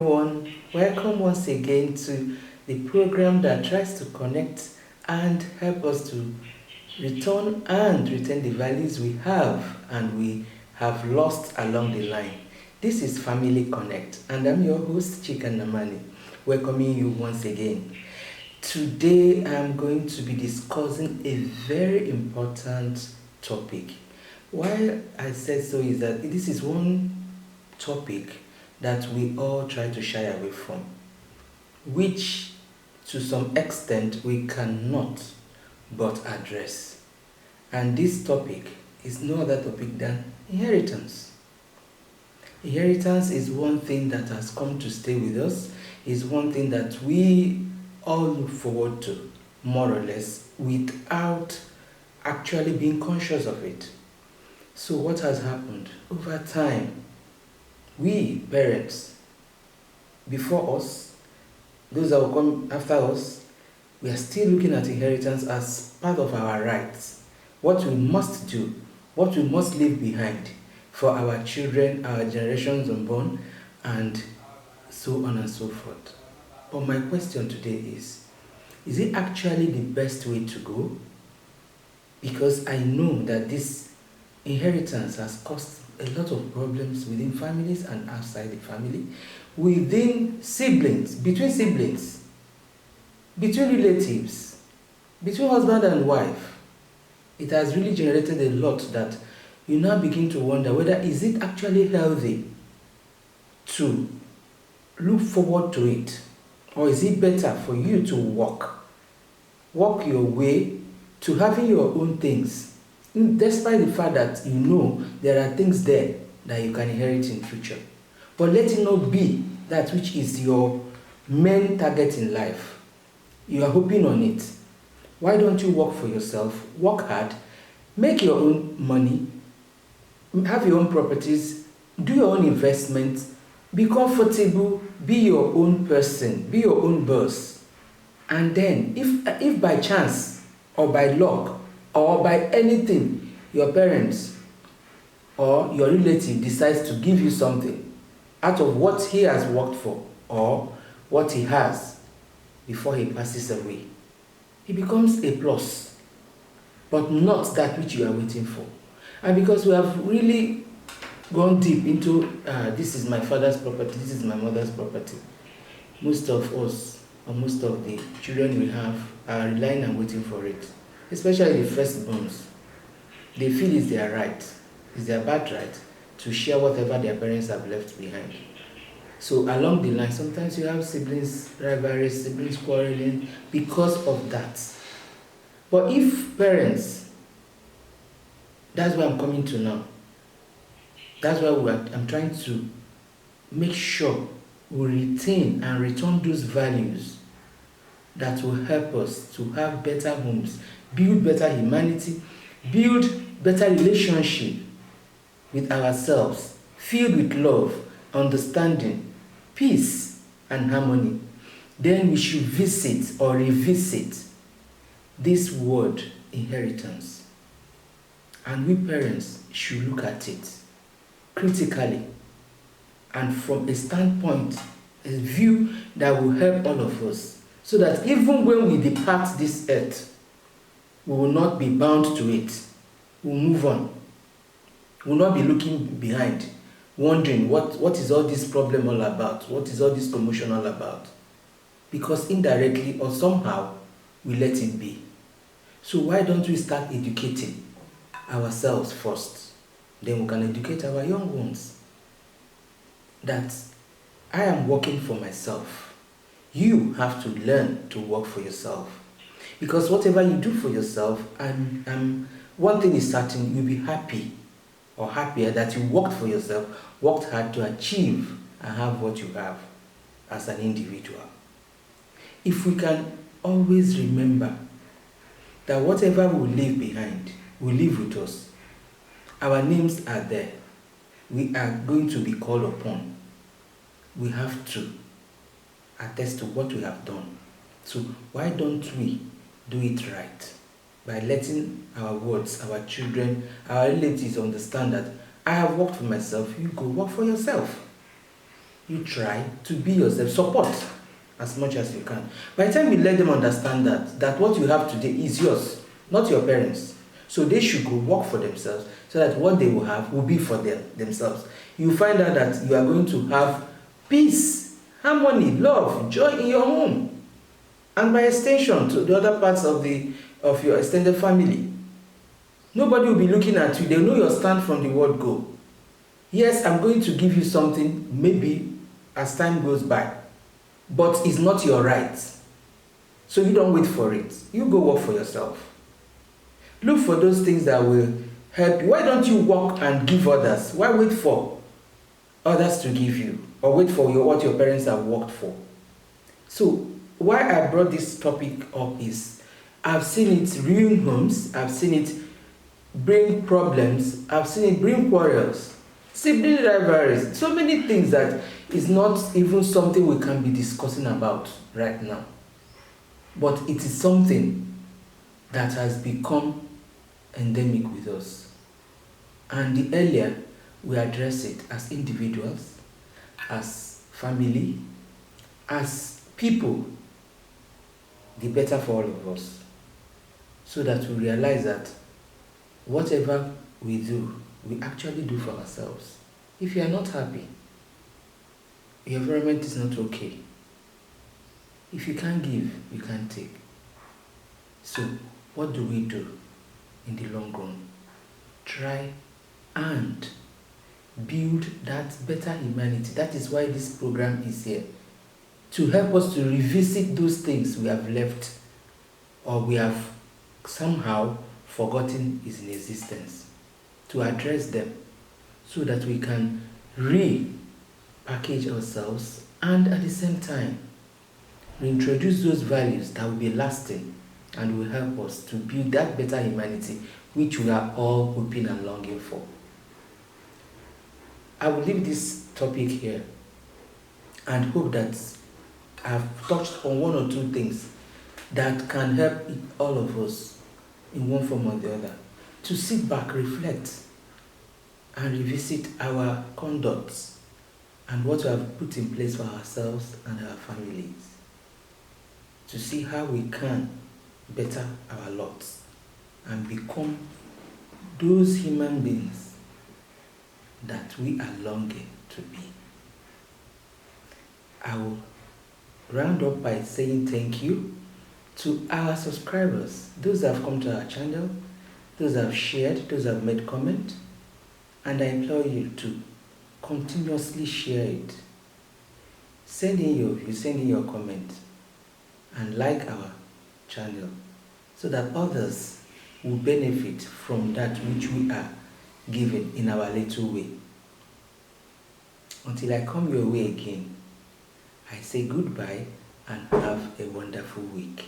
Everyone, welcome once again to the program that tries to connect and help us to return the values we have and we have lost along the line. This is Family Connect, and I'm your host, Chika Namani, welcoming you once again. Today, I'm going to be discussing a very important topic. Why I said so is that this is one topic that we all try to shy away from, which to some extent we cannot but address. And this topic is no other topic than inheritance. Inheritance is one thing that has come to stay with us, is one thing that we all look forward to, more or less, without actually being conscious of it. So, what has happened? Over time, we parents, before us, those that will come after us, we are still looking at inheritance as part of our rights. What we must do, what we must leave behind for our children, our generations unborn, and so on and so forth. But my question today is it actually the best way to go? Because I know that this inheritance has caused a lot of problems within families and outside the family, within siblings, between relatives, between husband and wife. It has really generated a lot that you now begin to wonder whether is it actually healthy to look forward to it, or is it better for you to walk your way to having your own things, despite the fact that you know there are things there that you can inherit in future. But let it not be that which is your main target in life. You are hoping on it. Why don't you work for yourself, work hard, make your own money, have your own properties, do your own investments, be comfortable, be your own person, be your own boss. And then, if by chance, or by luck, or by anything, your parents or your relative decides to give you something out of what he has worked for or what he has before he passes away, it becomes a plus, but not that which you are waiting for. And because we have really gone deep into this is my father's property, this is my mother's property, most of us, or most of the children we have, are relying and waiting for it, especially the firstborns. They feel it's their right, it's their birthright to share whatever their parents have left behind. So along the line, sometimes you have siblings rivalries, siblings quarreling because of that. But if parents, that's where I'm coming to now. That's why I'm trying to make sure we retain and return those values that will help us to have better homes, build better humanity, build better relationship with ourselves, filled with love, understanding, peace, and harmony. Then we should visit or revisit this word inheritance. And we parents should look at it critically and from a standpoint, a view that will help all of us, so that even when we depart this earth, we will not be bound to it. We'll move on. We'll not be looking behind, wondering what is all this problem all about? What is all this commotion all about? Because indirectly or somehow, we let it be. So why don't we start educating ourselves first? Then we can educate our young ones that I am working for myself. You have to learn to work for yourself. Because whatever you do for yourself, and one thing is certain, you'll be happy or happier that you worked for yourself, worked hard to achieve and have what you have as an individual. If we can always remember that whatever we leave behind will live with us, our names are there, we are going to be called upon. We have to attest to what we have done. So why don't we do it right by letting our words, our children, our relatives understand that I have worked for myself, you go work for yourself. You try to be yourself. Support as much as you can. By the time you let them understand that what you have today is yours, not your parents. So they should go work for themselves so that what they will have will be for themselves. You find out that you are going to have peace, harmony, love, joy in your home. And by extension to the other parts of your extended family. Nobody will be looking at you. They know your stand from the word go. Yes, I'm going to give you something maybe as time goes by, but it's not your right. So you don't wait for it. You go work for yourself. Look for those things that will help you. Why don't you work and give others? Why wait for others to give you? Or wait for what your parents have worked for? So why I brought this topic up is I've seen it ruin homes. I've seen it bring problems. I've seen it bring quarrels, sibling rivalries, so many things that is not even something we can be discussing about right now. But it is something that has become endemic with us. And the earlier we address it as individuals, as family, as people, the better for all of us. So that we realize that whatever we do, we actually do for ourselves. If you are not happy, your environment is not okay. If you can't give, you can't take. So, what do we do in the long run? Try and build that better humanity. That is why this program is here. To help us to revisit those things we have left or we have somehow forgotten is in existence. To address them so that we can repackage ourselves and at the same time reintroduce those values that will be lasting and will help us to build that better humanity which we are all hoping and longing for. I will leave this topic here and hope that I've touched on one or two things that can help all of us in one form or the other to sit back, reflect, and revisit our conducts and what we have put in place for ourselves and our families to see how we can better our lots and become those human beings that we are longing to be. I will round up by saying thank you to our subscribers, those that have come to our channel, those that have shared, those that have made comment, and I implore you to continuously share it. Send in your view, send in your comment, and like our channel so that others will benefit from that which we are giving in our little way. Until I come your way again, I say goodbye and have a wonderful week.